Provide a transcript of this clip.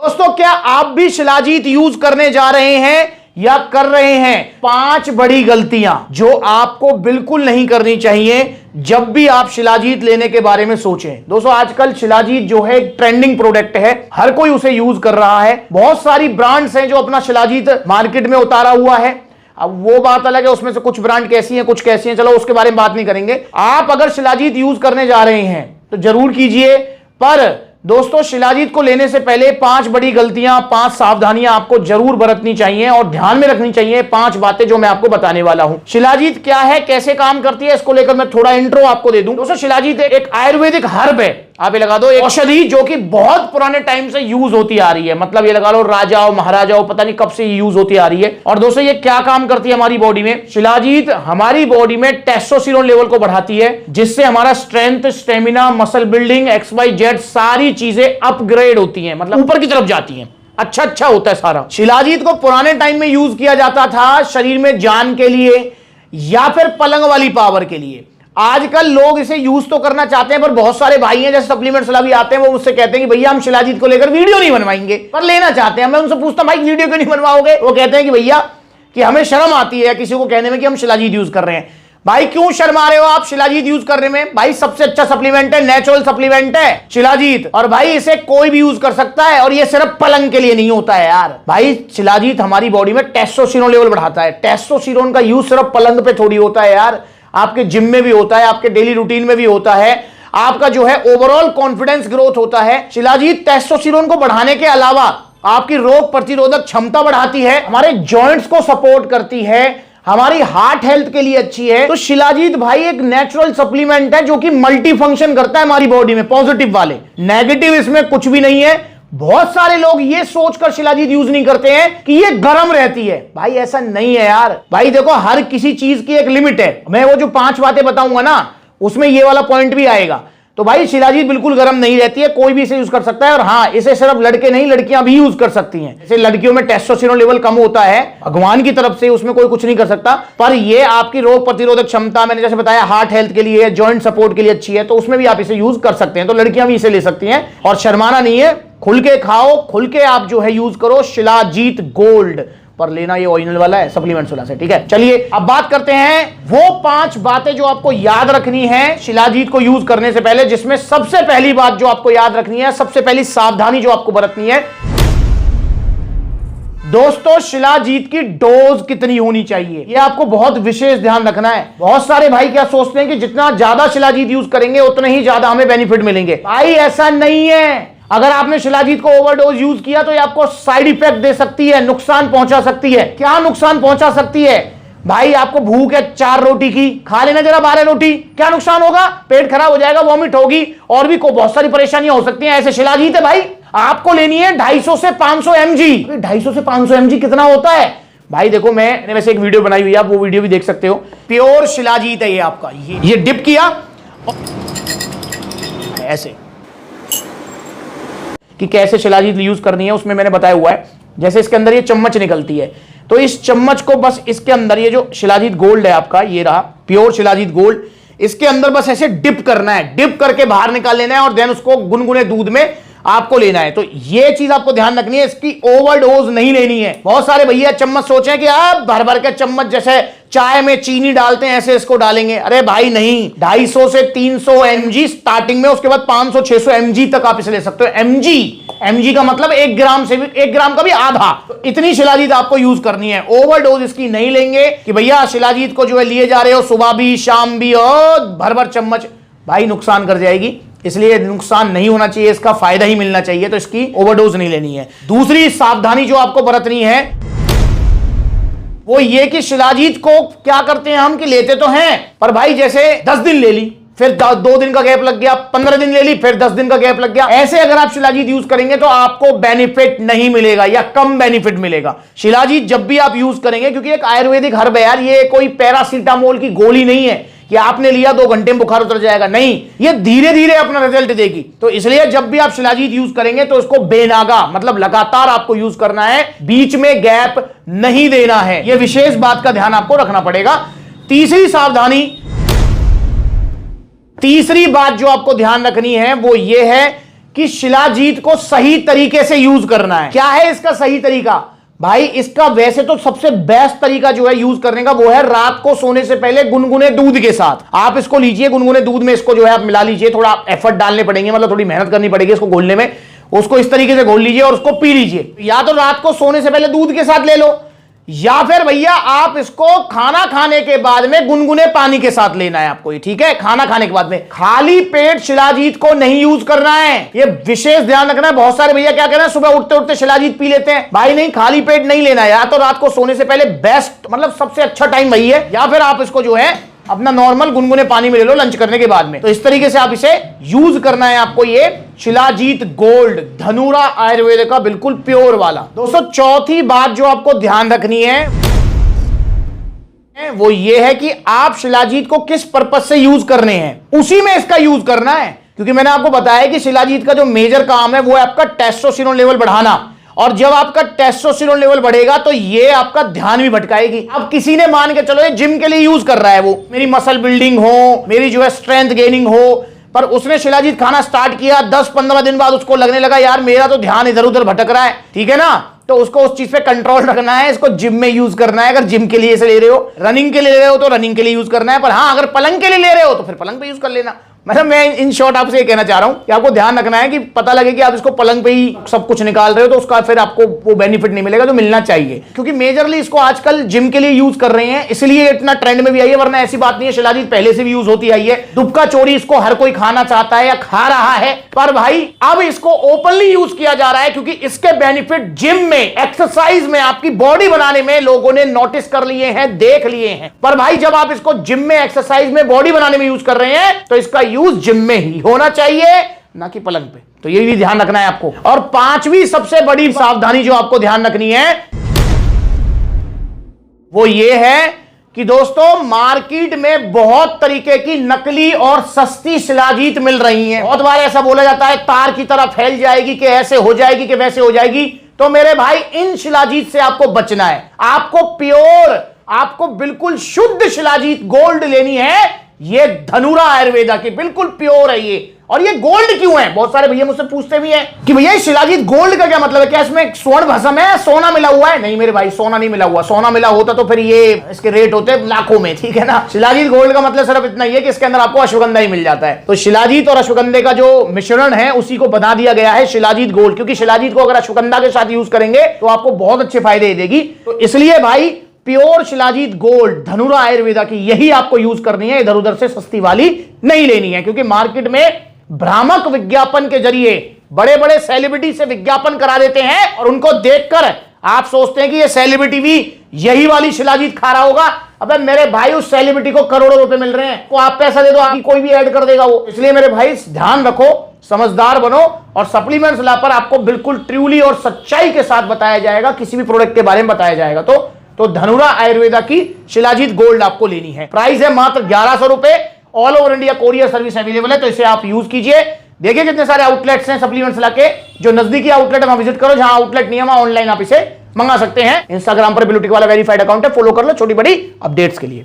दोस्तों, क्या आप भी शिलाजीत यूज करने जा रहे हैं या कर रहे हैं? 5 बड़ी गलतियां जो आपको बिल्कुल नहीं करनी चाहिए जब भी आप शिलाजीत लेने के बारे में सोचें। दोस्तों, आजकल शिलाजीत जो है एक ट्रेंडिंग प्रोडक्ट है, हर कोई उसे यूज कर रहा है। बहुत सारी ब्रांड्स हैं जो अपना शिलाजीत मार्केट में उतारा हुआ है। अब वो बात अलग है, उसमें से कुछ ब्रांड कैसी हैं, कुछ कैसी हैं, चलो उसके बारे में बात नहीं करेंगे। आप अगर शिलाजीत यूज करने जा रहे हैं तो जरूर कीजिए, पर दोस्तों शिलाजीत को लेने से पहले 5 बड़ी गलतियां, 5 सावधानियां आपको जरूर बरतनी चाहिए और ध्यान में रखनी चाहिए। 5 बातें जो मैं आपको बताने वाला हूं। शिलाजीत क्या है, कैसे काम करती है, इसको लेकर मैं थोड़ा इंट्रो आपको दे दूं। दोस्तों, शिलाजीत एक आयुर्वेदिक हर्ब है, आप ये लगा दो, एक औषधि जो कि बहुत पुराने टाइम से यूज होती आ रही है। मतलब ये लगा लो राजाओं महाराजाओं पता नहीं कब से यूज होती आ रही है। और दोस्तों, ये क्या काम करती है हमारी बॉडी में? शिलाजीत हमारी बॉडी में टेस्टोस्टेरोन लेवल को बढ़ाती है, जिससे हमारा strength, stamina, muscle building, XYZ सारी चीजें अपग्रेड होती हैं, मतलब ऊपर की तरफ जाती हैं। अच्छा होता है सारा। शिलाजीत को पुराने टाइम में यूज किया जाता था शरीर में जान के लिए या फिर पलंग वाली पावर के लिए। आजकल लोग इसे यूज तो करना चाहते हैं, पर बहुत सारे भाई हैं जैसे सप्लीमेंट्स वाला भी आते हैं, वो मुझसे कहते हैं कि भैया हम शिलाजीत को लेकर वीडियो नहीं बनवाएंगे, पर लेना चाहते हैं। मैं उनसे पूछता हूं भाई वीडियो क्यों नहीं बनवाओगे? वो कहते हैं कि भैया कि हमें शर्म आती है किसी को कहने में कि हम शिलाजीत यूज कर रहे हैं। भाई क्यों शर्मा रहे हो आप शिलाजीत यूज करने में? भाई सबसे अच्छा सप्लीमेंट है, नेचुरल सप्लीमेंट है शिलाजीत, और भाई इसे कोई भी यूज कर सकता है, और ये सिर्फ पलंग के लिए नहीं होता है यार। भाई शिलाजीत हमारी बॉडी में टेस्टोस्टेरोन लेवल बढ़ाता है। टेस्टोस्टेरोन का यूज सिर्फ पलंग पे थोड़ी होता है यार, आपके जिम में भी होता है, आपके डेली रूटीन में भी होता है। आपका जो है ओवरऑल कॉन्फिडेंस ग्रोथ होता है। शिलाजीत टेस्टोस्टेरोन को बढ़ाने के अलावा आपकी रोग प्रतिरोधक क्षमता बढ़ाती है, हमारे जॉइंट्स को सपोर्ट करती है, हमारी हार्ट हेल्थ के लिए अच्छी है। तो शिलाजीत भाई एक नेचुरल सप्लीमेंट है जो कि मल्टी फंक्शन करता है हमारी बॉडी में। पॉजिटिव वाले, नेगेटिव इसमें कुछ भी नहीं है। बहुत सारे लोग ये सोचकर शिलाजीत यूज नहीं करते हैं कि ये गर्म रहती है। भाई ऐसा नहीं है यार। भाई देखो, हर किसी चीज की एक लिमिट है। मैं वो जो 5 बातें बताऊंगा ना, उसमें ये वाला पॉइंट भी आएगा। तो भाई शिलाजीत बिल्कुल गर्म नहीं रहती है, कोई भी इसे यूज कर सकता है। और हाँ, इसे सिर्फ लड़के नहीं, लड़कियां भी यूज कर सकती हैं। जैसे लड़कियों में टेस्टोस्टेरोन लेवल कम होता है भगवान की तरफ से, उसमें कोई कुछ नहीं कर सकता, पर ये आपकी रोग प्रतिरोधक क्षमता, मैंने जैसे बताया हार्ट हेल्थ के लिए, जॉइंट सपोर्ट के लिए अच्छी है, तो उसमें भी आप इसे यूज कर सकते हैं। तो लड़कियां भी इसे ले सकती हैं और शर्माना नहीं है। खुल के खाओ, खुल के आप जो है यूज करो शिलाजीत गोल्ड, पर लेना ये ओरिजिनल वाला है, सप्लीमेंट्स वाला से, ठीक है। चलिए अब बात करते हैं वो 5 बातें जो आपको याद रखनी है शिलाजीत को यूज करने से पहले, जिसमें सबसे पहली बात जो आपको याद रखनी है, सबसे पहली सावधानी जो आपको बरतनी है, दोस्तों शिलाजीत की डोज कितनी होनी चाहिए, ये आपको बहुत विशेष ध्यान रखना है। बहुत सारे भाई क्या सोचते हैं कि जितना ज्यादा शिलाजीत यूज करेंगे उतना ही ज्यादा हमें बेनिफिट मिलेंगे। भाई ऐसा नहीं है। अगर आपने शिलाजीत को ओवरडोज यूज किया तो ये आपको साइड इफेक्ट दे सकती है, नुकसान पहुंचा सकती है। क्या नुकसान पहुंचा सकती है? भाई आपको भूख है 4 रोटी की, खा लेना जरा 12 रोटी, क्या नुकसान होगा? पेट खराब हो जाएगा, वॉमिट होगी, और भी बहुत सारी परेशानियां हो सकती हैं। ऐसे शिलाजीत है भाई, आपको लेनी है 250 से 500 mg। 250 से 500 mg कितना होता है? भाई देखो, मैंने वैसे एक वीडियो बनाई हुई है, आप वो वीडियो भी देख सकते हो। प्योर शिलाजीत है ये आपका। ये डिप किया ऐसे कि कैसे शिलाजीत यूज करनी है, उसमें मैंने बताया हुआ है। जैसे इसके अंदर ये चम्मच निकलती है, तो इस चम्मच को बस इसके अंदर, ये जो शिलाजीत गोल्ड है आपका, ये रहा प्योर शिलाजीत गोल्ड, इसके अंदर बस ऐसे डिप करना है, डिप करके बाहर निकाल लेना है, और देन उसको गुनगुने दूध में आपको लेना है। तो ये चीज आपको ध्यान रखनी है, इसकी ओवरडोज नहीं लेनी है। बहुत सारे भैया चम्मच सोचे कि आप भर भर के चम्मच जैसे चाय में चीनी डालते हैं ऐसे इसको डालेंगे। अरे भाई नहीं, 250 से 300 mg स्टार्टिंग में, उसके बाद 500-600 mg तक आप इसे ले सकते हो। mg का मतलब 1 ग्राम से भी, 1 ग्राम का भी आधा, तो इतनी शिलाजीत आपको यूज करनी है। ओवरडोज इसकी नहीं लेंगे कि भैया शिलाजीत को जो है लिए जा रहे हो सुबह भी शाम भी और भर भर चम्मच, भाई नुकसान कर जाएगी। इसलिए नुकसान नहीं होना चाहिए, इसका फायदा ही मिलना चाहिए, तो इसकी ओवरडोज नहीं लेनी है। दूसरी सावधानी जो आपको बरतनी है वो ये कि शिलाजीत को क्या करते हैं हम कि लेते तो हैं, पर भाई जैसे 10 दिन ले ली, फिर 2 दिन का गैप लग गया, 15 दिन ले ली, फिर 10 दिन का गैप लग गया, ऐसे अगर आप शिलाजीत यूज करेंगे तो आपको बेनिफिट नहीं मिलेगा या कम बेनिफिट मिलेगा। शिलाजीत जब भी आप यूज करेंगे, क्योंकि एक आयुर्वेदिक हर्ब है यार, ये कोई पैरासीटामोल की गोली नहीं है कि आपने लिया 2 घंटे में बुखार उतर जाएगा, नहीं, ये धीरे धीरे अपना रिजल्ट देगी। तो इसलिए जब भी आप शिलाजीत यूज करेंगे तो इसको बेनागा, मतलब लगातार आपको यूज करना है, बीच में गैप नहीं देना है। यह विशेष बात का ध्यान आपको रखना पड़ेगा। तीसरी सावधानी, तीसरी बात जो आपको ध्यान रखनी है वो ये है कि शिलाजीत को सही तरीके से यूज करना है। क्या है इसका सही तरीका? भाई इसका वैसे तो सबसे बेस्ट तरीका जो है यूज करने का वो है रात को सोने से पहले गुनगुने दूध के साथ आप इसको लीजिए। गुनगुने दूध में इसको जो है आप मिला लीजिए, थोड़ा एफर्ट डालने पड़ेंगे, मतलब थोड़ी मेहनत करनी पड़ेगी इसको घोलने में। उसको इस तरीके से घोल लीजिए और उसको पी लीजिए। या तो रात को सोने से पहले दूध के साथ ले लो, या फिर भैया आप इसको खाना खाने के बाद में गुनगुने पानी के साथ लेना है आपको, ये ठीक है। खाना खाने के बाद में खाली पेट शिलाजीत को नहीं यूज करना है, ये विशेष ध्यान रखना है। बहुत सारे भैया क्या कह रहे हैं, सुबह उठते उठते शिलाजीत पी लेते हैं। भाई नहीं, खाली पेट नहीं लेना है। या तो रात को सोने से पहले बेस्ट, मतलब सबसे अच्छा टाइम वही है, या फिर आप इसको जो है अपना नॉर्मल गुनगुने पानी में ले लो लंच करने के बाद में। तो इस तरीके से आप इसे यूज करना है आपको, ये शिलाजीत गोल्ड धनुरा आयुर्वेद का बिल्कुल प्योर वाला। दोस्तों चौथी बात जो आपको ध्यान रखनी है वो ये है कि आप शिलाजीत को किस पर्पस से यूज करने हैं, उसी में इसका यूज करना है। क्योंकि मैंने आपको बताया कि शिलाजीत का जो मेजर काम है वो है आपका टेस्टोस्टेरोन लेवल बढ़ाना, और जब आपका टेस्टोस्टेरोन लेवल बढ़ेगा तो ये आपका ध्यान भी भटकाएगी। अब किसी ने मान के चलो ये जिम के लिए यूज कर रहा है, वो मेरी मसल बिल्डिंग हो, मेरी जो है स्ट्रेंथ गेनिंग हो, पर उसने शिलाजीत खाना स्टार्ट किया, 10-15 दिन बाद उसको लगने लगा यार मेरा तो ध्यान इधर उधर भटक रहा है, ठीक है ना। तो उसको उस चीज पे कंट्रोल रखना है, इसको जिम में यूज करना है। अगर जिम के लिए इसे ले रहे हो, रनिंग के लिए ले रहे हो तो रनिंग के लिए यूज करना है, पर हाँ अगर पलंग के लिए ले रहे हो तो फिर पलंग पे यूज कर लेना। मतलब मैं इन शॉर्ट आपसे ये कहना चाह रहा हूं कि आपको ध्यान रखना है कि पता लगे कि आप इसको पलंग पे ही सब कुछ निकाल रहे हो तो उसका फिर आपको वो बेनिफिट नहीं मिलेगा जो मिलना चाहिए। क्योंकि मेजरली इसको आजकल जिम के लिए यूज कर रहे हैं, इसलिए इतना ट्रेंड में भी आई है, वरना ऐसी बात नहीं है, शिलाजीत पहले से भी यूज होती आई है। दुबका चोरी इसको हर कोई खाना चाहता है या खा रहा है, पर भाई अब इसको ओपनली यूज किया जा रहा है क्योंकि इसके बेनिफिट जिम में, एक्सरसाइज में, आपकी बॉडी बनाने में लोगों ने नोटिस कर लिए हैं, देख लिए हैं। पर भाई जब आप इसको जिम में, एक्सरसाइज में, बॉडी बनाने में यूज कर रहे हैं तो इसका यूज जिम में होना चाहिए, ना कि पलंग पे। तो ये भी ध्यान रखना है आपको। और पांचवी सबसे बड़ी सावधानी जो आपको ध्यान रखनी है वो ये है कि दोस्तों मार्केट में बहुत तरीके की नकली और सस्ती शिलाजीत मिल रही हैं। बहुत बार ऐसा बोला जाता है तार की तरह फैल जाएगी, कि ऐसे हो जाएगी, कि वैसे हो जाएगी। तो मेरे भाई इन शिलाजीत से आपको बचना है। आपको प्योर, आपको बिल्कुल शुद्ध शिलाजीत गोल्ड लेनी है। ये धनुरा आयुर्वेदा की बिल्कुल प्योर है ये। और ये गोल्ड क्यों है? बहुत सारे भैया मुझसे पूछते भी हैं कि भैया शिलाजीत गोल्ड का क्या मतलब है, क्या इसमें स्वर्ण भस्म है, सोना मिला हुआ है? नहीं मेरे भाई, सोना नहीं मिला हुआ। सोना मिला होता तो फिर ये इसके रेट होते लाखों में, ठीक है ना। शिलाजीत गोल्ड का मतलब सिर्फ इतना ही है कि इसके अंदर आपको अश्वगंधा ही मिल जाता है। तो शिलाजीत और अश्वगंधे का जो मिश्रण है उसी को बना दिया गया है शिलाजीत गोल्ड, क्योंकि शिलाजीत को अगर अश्वगंधा के साथ यूज करेंगे तो आपको बहुत अच्छे फायदे देगी। तो इसलिए भाई प्योर शिलाजीत गोल्ड धनुरा आयुर्वेदा की यही आपको यूज करनी है, इधर उधर से सस्ती वाली नहीं लेनी है। क्योंकि मार्केट में भ्रामक विज्ञापन के जरिए बड़े बड़े सेलिब्रिटी से विज्ञापन करा देते हैं और उनको देखकर आप सोचते हैं कि ये सेलिब्रिटी भी यही वाली शिलाजीत खा रहा होगा। अबे मेरे भाई उस सेलिब्रिटी को करोड़ों रुपए मिल रहे हैं, तो आप पैसा दे दो, आपकी कोई भी ऐड कर देगा वो। इसलिए मेरे भाई ध्यान रखो, समझदार बनो, और सप्लीमेंट्स ला पर आपको बिल्कुल ट्रूली और सच्चाई के साथ बताया जाएगा, किसी भी प्रोडक्ट के बारे में बताया जाएगा। तो धनुरा आयुर्वेदा की शिलाजीत गोल्ड आपको लेनी है। प्राइस है मात्र 1100 रुपए। All over India courier service available है, तो इसे आप यूज कीजिए। देखिए कितने सारे आउटलेट्स हैं सप्लीमेंट्स लाके। जो नजदीकी आउटलेट है वहां विजिट करो, जहां आउटलेट नहीं है वहां ऑनलाइन आप इसे मंगा सकते हैं। इंस्टाग्राम पर ब्लूटिक वाला वेरीफाइड अकाउंट है, फॉलो कर लो छोटी बड़ी अपडेट्स के लिए।